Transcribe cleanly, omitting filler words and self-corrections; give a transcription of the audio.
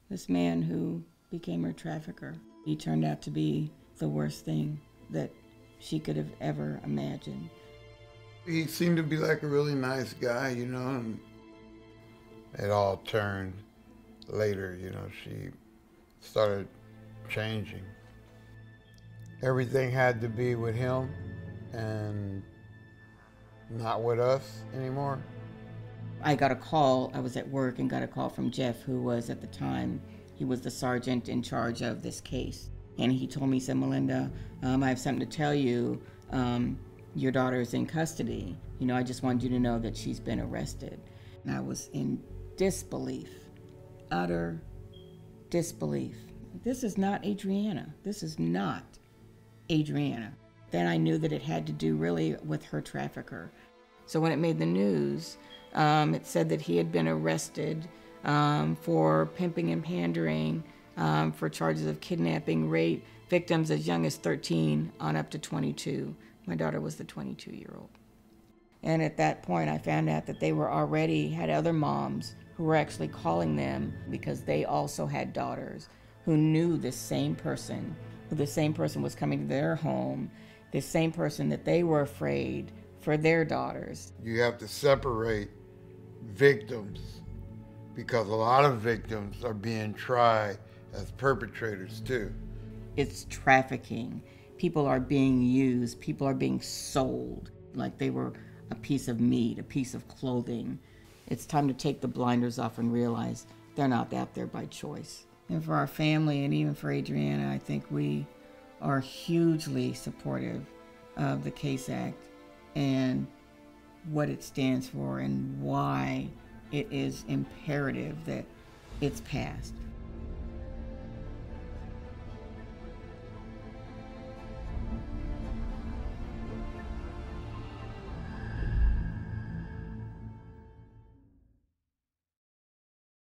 This man who became her trafficker, he turned out to be the worst thing that she could have ever imagined. He seemed to be like a really nice guy, you know, and it all turned later, you know, she started changing. Everything had to be with him and not with us anymore. I got a call, I was at work and got a call from Jeff, who was at the time, he was the sergeant in charge of this case. And he told me, he said, Melinda, I have something to tell you. Your daughter is in custody. You know, I just wanted you to know that she's been arrested. And I was in disbelief, utter disbelief. This is not Adriana. This is not Adriana. Then I knew that it had to do really with her trafficker. So when it made the news, it said that he had been arrested for pimping and pandering, for charges of kidnapping, rape, victims as young as 13 on up to 22. My daughter was the 22-year-old. And at that point, I found out that they were already had other moms who were actually calling them because they also had daughters who knew this same person, who the same person was coming to their home, the same person that they were afraid for their daughters. You have to separate victims because a lot of victims are being tried as perpetrators too. It's trafficking. People are being used. People are being sold like they were a piece of meat, a piece of clothing. It's time to take the blinders off and realize they're not out there by choice. And for our family and even for Adriana, I think we are hugely supportive of the CASE Act and what it stands for and why it is imperative that it's passed.